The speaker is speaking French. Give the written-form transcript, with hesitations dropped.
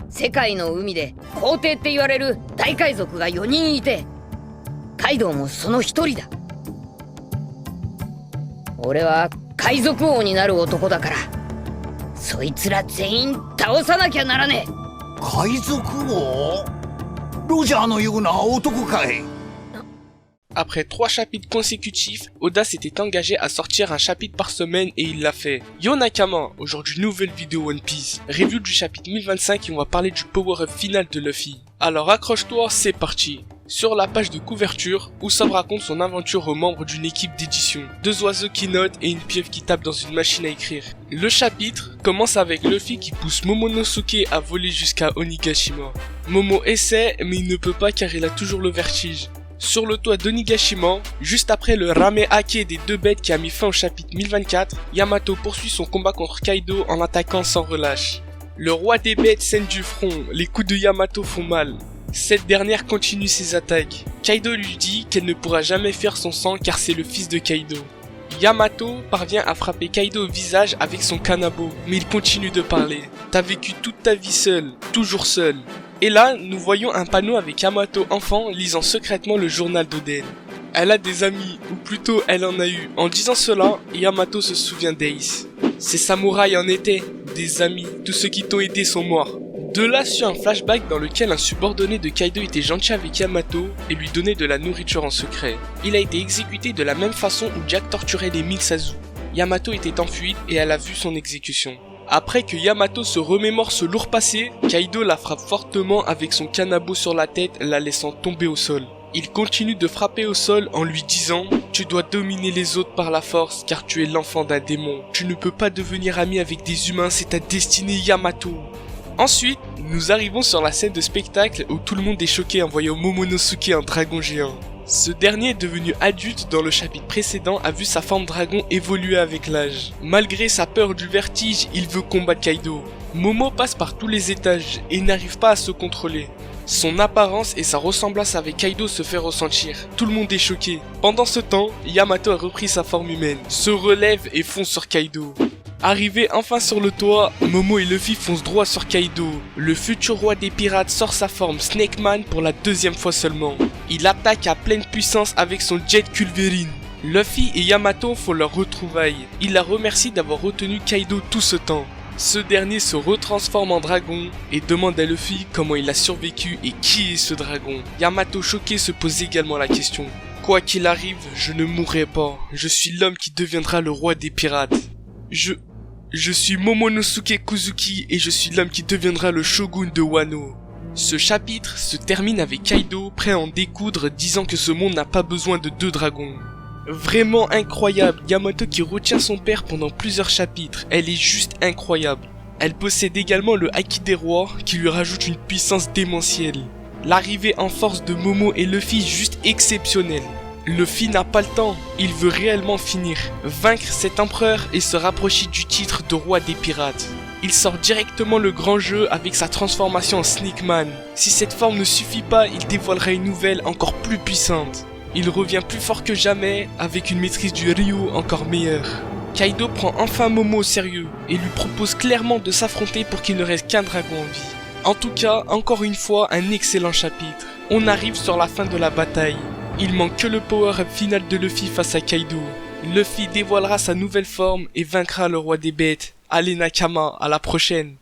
世界の海で皇帝って言われる大海賊が4人いて、カイドウもその一人だ。俺は海賊王になる男だから、そいつら全員倒さなきゃならねえ。海賊王？ロジャーのような男かい？ Après 3 chapitres consécutifs, Oda s'était engagé à sortir un chapitre par semaine et il l'a fait. Yo Nakama, aujourd'hui nouvelle vidéo One Piece, review du chapitre 1025 et on va parler du power-up final de Luffy. Alors accroche-toi, c'est parti. Sur la page de couverture, Usopp raconte son aventure aux membres d'une équipe d'édition. 2 oiseaux qui notent et une pieuvre qui tape dans une machine à écrire. Le chapitre commence avec Luffy qui pousse Momonosuke à voler jusqu'à Onigashima. Momo essaie mais il ne peut pas car il a toujours le vertige. Sur le toit d'Onigashima, juste après le Rame-Ake des 2 bêtes qui a mis fin au chapitre 1024, Yamato poursuit son combat contre Kaido en attaquant sans relâche. Le roi des bêtes saigne du front, les coups de Yamato font mal. Cette dernière continue ses attaques. Kaido lui dit qu'elle ne pourra jamais faire son sang car c'est le fils de Kaido. Yamato parvient à frapper Kaido au visage avec son kanabo, mais il continue de parler. T'as vécu toute ta vie seul, toujours seul. Et là, nous voyons un panneau avec Yamato enfant lisant secrètement le journal d'Oden. Elle a des amis, ou plutôt elle en a eu. En disant cela, Yamato se souvient d'Ace. Ces samouraïs en étaient, des amis, tous ceux qui t'ont aidé sont morts. De là suit un flashback dans lequel un subordonné de Kaido était gentil avec Yamato et lui donnait de la nourriture en secret. Il a été exécuté de la même façon où Jack torturait les 1000 Sazu. Yamato était en fuite et elle a vu son exécution. Après que Yamato se remémore ce lourd passé, Kaido la frappe fortement avec son kanabo sur la tête, la laissant tomber au sol. Il continue de frapper au sol en lui disant « Tu dois dominer les autres par la force car tu es l'enfant d'un démon. Tu ne peux pas devenir ami avec des humains, c'est ta destinée Yamato !» Ensuite, nous arrivons sur la scène de spectacle où tout le monde est choqué en voyant Momonosuke en dragon géant. Ce dernier, devenu adulte dans le chapitre précédent, a vu sa forme dragon évoluer avec l'âge. Malgré sa peur du vertige, il veut combattre Kaido. Momo passe par tous les étages et n'arrive pas à se contrôler. Son apparence et sa ressemblance avec Kaido se fait ressentir. Tout le monde est choqué. Pendant ce temps, Yamato a repris sa forme humaine, se relève et fonce sur Kaido. Arrivé enfin sur le toit, Momo et Luffy foncent droit sur Kaido. Le futur roi des pirates sort sa forme Snake Man pour la 2e fois seulement. Il attaque à pleine puissance avec son jet Culverin. Luffy et Yamato font leur retrouvaille. Il la remercie d'avoir retenu Kaido tout ce temps. Ce dernier se retransforme en dragon et demande à Luffy comment il a survécu et qui est ce dragon. Yamato choqué se pose également la question. Quoi qu'il arrive, je ne mourrai pas. Je suis l'homme qui deviendra le roi des pirates. Je suis Momonosuke Kuzuki et je suis l'homme qui deviendra le shogun de Wano. Ce chapitre se termine avec Kaido prêt à en découdre disant que ce monde n'a pas besoin de 2 dragons. Vraiment incroyable, Yamato qui retient son père pendant plusieurs chapitres, elle est juste incroyable. Elle possède également le Haki des rois qui lui rajoute une puissance démentielle. L'arrivée en force de Momo et Luffy juste exceptionnelle. Luffy n'a pas le temps, il veut réellement finir, vaincre cet empereur et se rapprocher du titre de roi des pirates. Il sort directement le grand jeu avec sa transformation en Snake Man. Si cette forme ne suffit pas, il dévoilera une nouvelle encore plus puissante. Il revient plus fort que jamais avec une maîtrise du Ryu encore meilleure. Kaido prend enfin Momo au sérieux et lui propose clairement de s'affronter pour qu'il ne reste qu'un dragon en vie. En tout cas, encore une fois, un excellent chapitre. On arrive sur la fin de la bataille. Il manque que le power-up final de Luffy face à Kaido. Luffy dévoilera sa nouvelle forme et vaincra le roi des bêtes. Allez Nakama, à la prochaine.